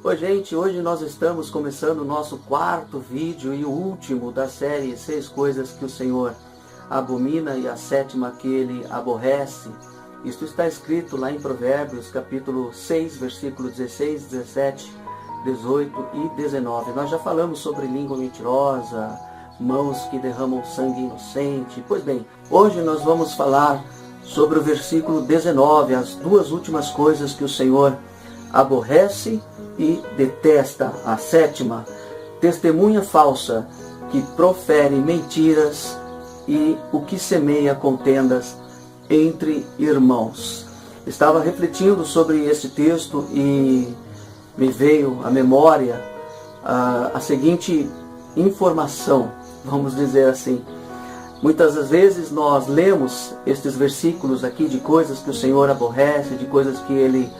Oi gente, hoje nós estamos começando o nosso quarto vídeo e o último da série 6 coisas que o Senhor abomina e a sétima que Ele aborrece. Isto está escrito lá em Provérbios capítulo 6, versículo 16, 17, 18 e 19. Nós já falamos sobre língua mentirosa, mãos que derramam sangue inocente. Pois bem, hoje nós vamos falar sobre o versículo 19, as duas últimas coisas que o Senhor aborrece e detesta. A sétima, testemunha falsa que profere mentiras e o que semeia contendas entre irmãos. Estava refletindo sobre esse texto e me veio à memória a seguinte informação, vamos dizer assim. Muitas das vezes nós lemos estes versículos aqui de coisas que o Senhor aborrece, de coisas que Ele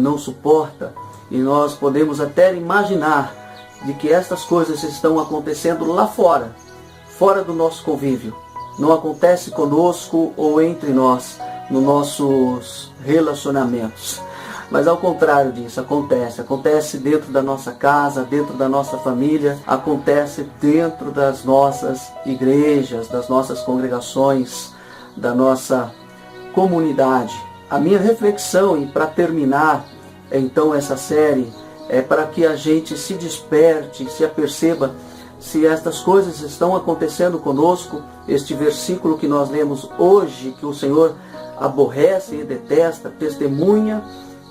não suporta, e nós podemos até imaginar de que estas coisas estão acontecendo lá fora, fora do nosso convívio. Não acontece conosco ou entre nós, nos nossos relacionamentos. Mas ao contrário disso, acontece dentro da nossa casa, dentro da nossa família, acontece dentro das nossas igrejas, das nossas congregações, da nossa comunidade. A minha reflexão, e para terminar então essa série, é para que a gente se desperte, se aperceba se estas coisas estão acontecendo conosco. Este versículo que nós lemos hoje, que o Senhor aborrece e detesta, testemunha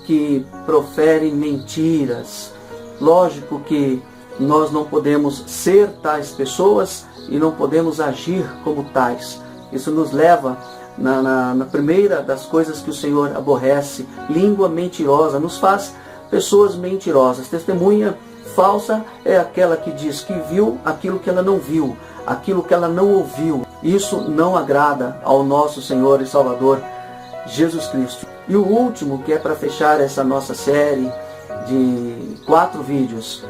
que profere mentiras. Lógico que nós não podemos ser tais pessoas e não podemos agir como tais. Isso nos leva na primeira das coisas que o Senhor aborrece. Língua mentirosa nos faz pessoas mentirosas. Testemunha falsa é aquela que diz que viu aquilo que ela não viu, aquilo que ela não ouviu. Isso não agrada ao nosso Senhor e Salvador Jesus Cristo. E o último, que é para fechar essa nossa série de 4 vídeos,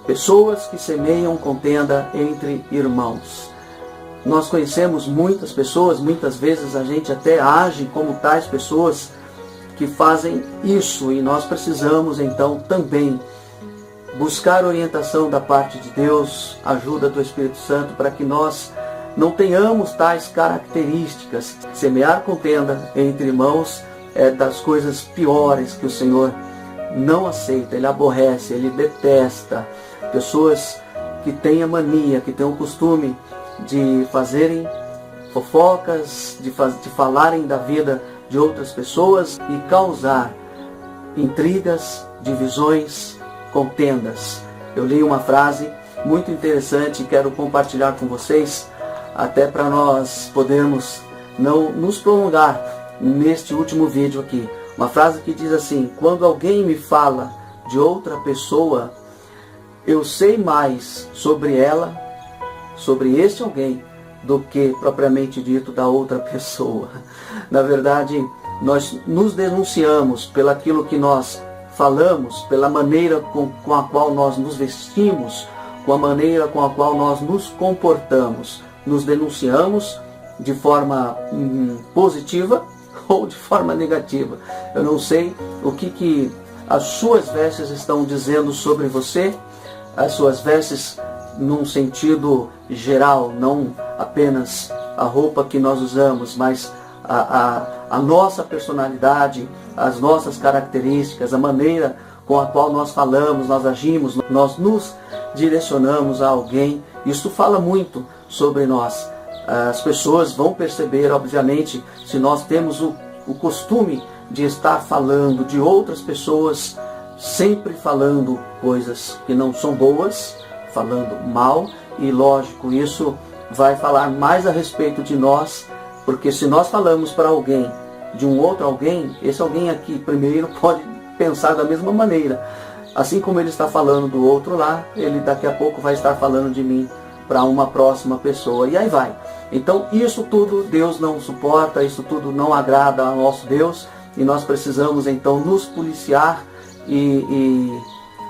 pessoas que semeiam contenda entre irmãos. Nós conhecemos muitas pessoas, muitas vezes a gente até age como tais pessoas que fazem isso, e nós precisamos então também buscar orientação da parte de Deus, ajuda do Espírito Santo, para que nós não tenhamos tais características. Semear contenda entre irmãos é das coisas piores que o Senhor não aceita, Ele aborrece, Ele detesta. Pessoas que têm a mania, que têm o costume de fazerem fofocas, de falarem da vida de outras pessoas e causar intrigas, divisões, contendas. Eu li uma frase muito interessante e quero compartilhar com vocês, até para nós podermos não nos prolongar neste último vídeo aqui. Uma frase que diz assim: quando alguém me fala de outra pessoa, eu sei mais sobre ela, sobre este alguém, do que propriamente dito da outra pessoa. Na verdade, nós nos denunciamos pelaquilo que nós falamos, pela maneira com a qual nós nos vestimos, com a maneira com a qual nós nos comportamos. Nos denunciamos de forma positiva ou de forma negativa. Eu não sei o que as suas vestes estão dizendo sobre você, as suas vestes num sentido geral, não apenas a roupa que nós usamos, mas a nossa personalidade, as nossas características, a maneira com a qual nós falamos, nós agimos, nós nos direcionamos a alguém. Isso fala muito sobre nós. As pessoas vão perceber, obviamente, se nós temos o costume de estar falando de outras pessoas, sempre falando coisas que não são boas, falando mal, e lógico, isso vai falar mais a respeito de nós, porque se nós falamos para alguém de um outro alguém, esse alguém aqui primeiro pode pensar da mesma maneira. Assim como ele está falando do outro lá, ele daqui a pouco vai estar falando de mim para uma próxima pessoa, e aí vai. Então isso tudo Deus não suporta, isso tudo não agrada ao nosso Deus, e nós precisamos então nos policiar e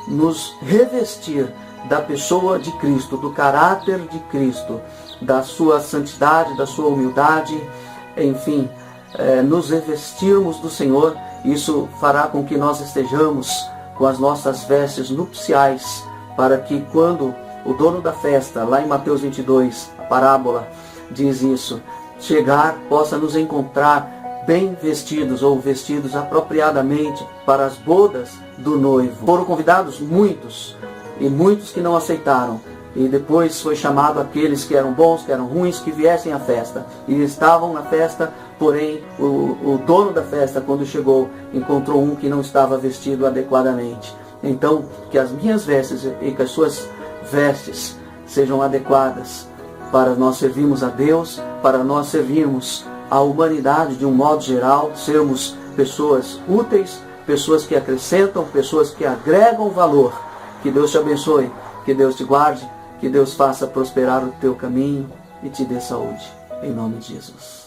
nos revestir da pessoa de Cristo, do caráter de Cristo, da sua santidade, da sua humildade, enfim, nos revestirmos do Senhor. Isso fará com que nós estejamos com as nossas vestes nupciais, para que quando o dono da festa, lá em Mateus 22, a parábola diz isso, chegar, possa nos encontrar bem vestidos ou vestidos apropriadamente para as bodas do noivo. Foram convidados muitos, e muitos que não aceitaram. E depois foi chamado aqueles que eram bons, que eram ruins, que viessem à festa. E estavam na festa, porém o dono da festa, quando chegou, encontrou um que não estava vestido adequadamente. Então, que as minhas vestes e que as suas vestes sejam adequadas para nós servirmos a Deus, para nós servirmos a humanidade de um modo geral, sermos pessoas úteis, pessoas que acrescentam, pessoas que agregam valor. Que Deus te abençoe, que Deus te guarde, que Deus faça prosperar o teu caminho e te dê saúde. Em nome de Jesus.